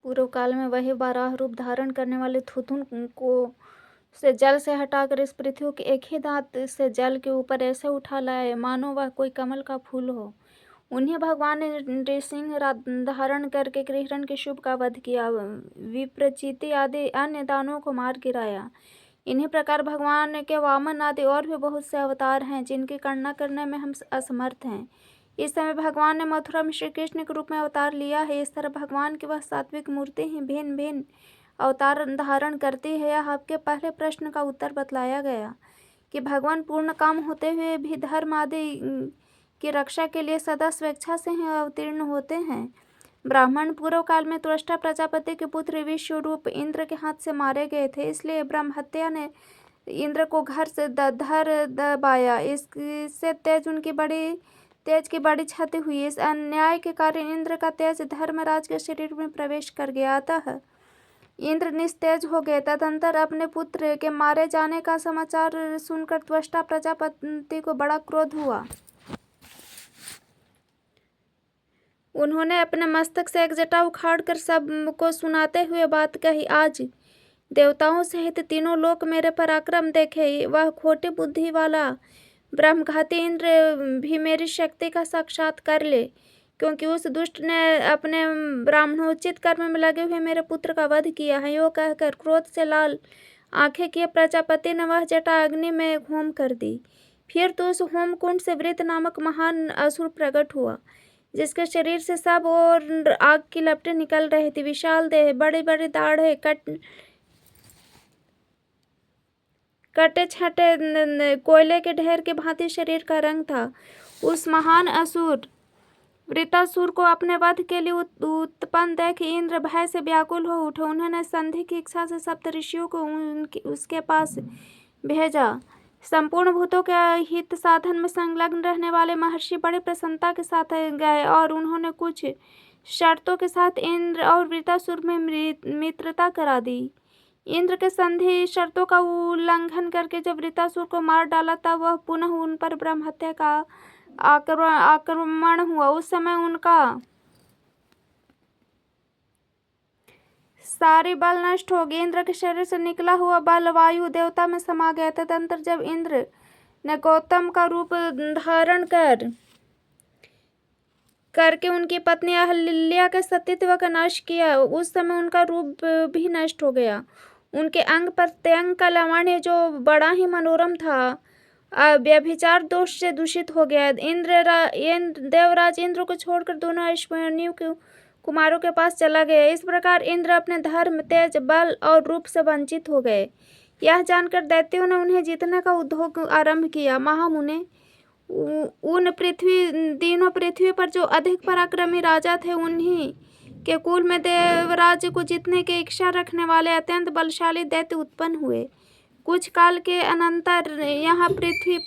पूर्व काल में वही बारह रूप धारण करने वाले थुथुन को से जल से हटाकर इस पृथ्वी के एक ही दांत से जल के ऊपर ऐसे उठा लाए मानो वह कोई कमल का फूल हो। उन्हें भगवान ने नृसिंह धारण करके हिरण के शुभ का वध किया, विप्रचिति आदि अन्य दानवों को मार गिराया। इन्हीं प्रकार भगवान के वामन आदि और भी बहुत से अवतार हैं जिनकी गणना करने में हम असमर्थ हैं। इस समय भगवान ने मथुरा में श्री कृष्ण के रूप में अवतार लिया है। इस तरह भगवान की वह सात्विक मूर्ति ही भिन्न भिन्न अवतार धारण करती है। यह आपके पहले प्रश्न का उत्तर बतलाया गया कि भगवान पूर्ण काम होते हुए भी धर्म आदि की रक्षा के लिए सदा स्वेच्छा से ही अवतीर्ण होते हैं। ब्राह्मण पूर्व काल में त्वष्टा प्रजापति के पुत्र विश्वरूप इंद्र के हाथ से मारे गए थे, इसलिए ब्रह्म हत्या ने इंद्र को घर से धर दबाया। इससे तेज की बड़ी क्षति हुई। इस अन्याय के कारण इंद्र का तेज धर्मराज के शरीर में प्रवेश कर गया, अतः इंद्र निस्तेज हो गए। तदंतर अपने पुत्र के मारे जाने का समाचार सुनकर त्वष्टा प्रजापति को बड़ा क्रोध हुआ। उन्होंने अपने मस्तक से एक जटा उखाड़कर सबको सुनाते हुए बात कही, आज देवताओं सहित तीनों लोक मेरे पराक्रम देखे। वह खोटी बुद्धि वाला ब्रह्मघाती इंद्र भी मेरी शक्ति का साक्षात कर ले, क्योंकि उस दुष्ट ने अपने ब्राह्मणोचित कर्म में लगे हुए मेरे पुत्र का वध किया है। यो कहकर क्रोध से लाल आंखें किए प्रजापति ने वह जटा अग्नि में होम कर दी। फिर तो उस होम कुंड से वृत्त नामक महान असुर प्रकट हुआ, जिसके शरीर से सब और आग की लपटें निकल रही थी। विशाल देह, बड़े बड़े दाढ़े, कटे छटे कोयले के ढेर के भांति शरीर का रंग था। उस महान असुर वृत्तासुर को अपने वध के लिए उत्पन्न देख इंद्र भय से व्याकुल हो उठे। उन्होंने संधि की इच्छा से सप्त ऋषियों को उसके पास भेजा। संपूर्ण भूतों के हित साधन में संलग्न रहने वाले महर्षि बड़े प्रसन्नता के साथ गए और उन्होंने कुछ शर्तों के साथ इंद्र और वृत्तासुर में मित्रता करा दी। इंद्र के संधि शर्तों का उल्लंघन करके जब वृत्तासुर को मार डाला तब वह पुनः उन पर ब्रह्म हत्या का आक्रमण हुआ। उस समय उनका सारी बल नष्ट हो गई। इंद्र के शरीर से निकला हुआ बल वायु देवता में समा गया। तदंतर जब इंद्र ने गौतम का रूप धारण करके उनकी पत्नी अहल्या के सतीत्व का नाश किया, उस समय उनका रूप भी नष्ट हो गया। उनके अंग प्रत्यंग का लावण्य जो बड़ा ही मनोरम था, व्यभिचार दोष से दूषित हो गया। देवराज इंद्र को छोड़कर दोनों अश्विनियों कुमारों के पास चला गया। इस प्रकार इंद्र अपने धर्म, तेज, बल और रूप से वंचित हो गए। यह जानकर दैत्यों ने उन्हें जीतने का उद्योग आरंभ किया। महामुने, तीनों पृथ्वी पर जो अधिक पराक्रमी राजा थे, उन्हीं के कुल में देवराज को जीतने की इच्छा रखने वाले अत्यंत बलशाली दैत्य उत्पन्न हुए। कुछ काल के अनंतर यहाँ पृथ्वी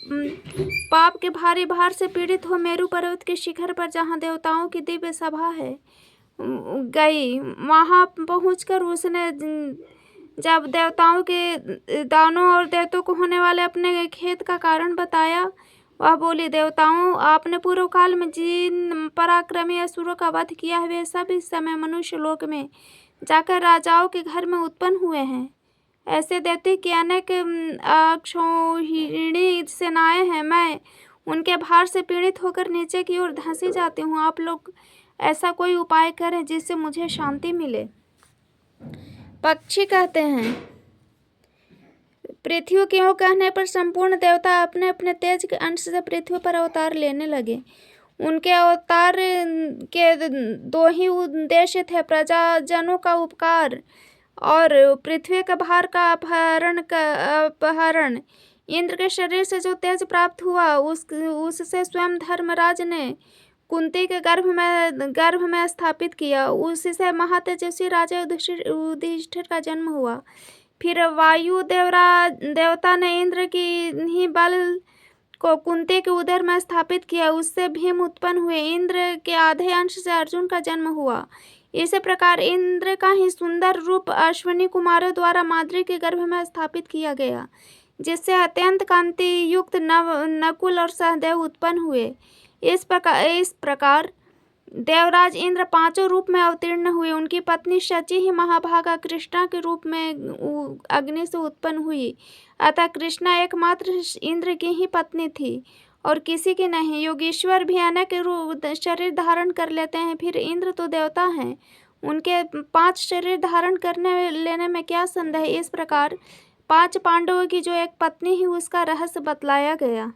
पाप के भारी भार से पीड़ित हो मेरु पर्वत के शिखर पर, जहाँ देवताओं की दिव्य सभा है, गई। वहाँ पहुंचकर उसने जब देवताओं के दानों और दैत्यों को होने वाले अपने खेद का कारण बताया, वह बोली, देवताओं, आपने पूर्व काल में जिन पराक्रमी असुरों का वध किया है, वे सब इस समय मनुष्य लोक में जाकर राजाओं के घर में उत्पन्न हुए हैं। ऐसे दैत्य की अनेक अक्षौहिणी सेनाएं हैं। मैं उनके भार से पीड़ित होकर नीचे की ओर धंसी जाती हूँ। आप लोग ऐसा कोई उपाय करें जिससे मुझे शांति मिले। पक्षी कहते हैं, पृथ्वी के ओर कहने पर संपूर्ण देवता अपने अपने तेज के अंश से पृथ्वी पर अवतार लेने लगे। उनके अवतार के दो ही उद्देश्य थे, प्रजाजनों का उपकार और पृथ्वी के भार का अपहरण। इंद्र के शरीर से जो तेज प्राप्त हुआ, उससे स्वयं धर्मराज ने कुंती के गर्भ में स्थापित किया। उसी से महातेजस्वी राजा युधिष्ठिर का जन्म हुआ। फिर वायु देवता ने इंद्र की ही बल को कुंती के उदर में स्थापित किया। उससे भीम उत्पन्न हुए। इंद्र के आधे अंश से अर्जुन का जन्म हुआ। इसी प्रकार इंद्र का ही सुंदर रूप अश्विनी कुमारों द्वारा माद्री के गर्भ में स्थापित किया गया, जिससे अत्यंत कांति युक्त नकुल और सहदेव उत्पन्न हुए। इस प्रकार देवराज इंद्र पांचों रूप में अवतीर्ण हुए। उनकी पत्नी शची ही महाभागा कृष्णा के रूप में अग्नि से उत्पन्न हुई। अतः कृष्णा एकमात्र इंद्र की ही पत्नी थी और किसी की नहीं। योगीश्वर भी अनेक शरीर धारण कर लेते हैं, फिर इंद्र तो देवता हैं, उनके 5 शरीर धारण करने लेने में क्या संदेह। इस प्रकार 5 पांडवों की जो एक पत्नी ही उसका रहस्य बतलाया गया।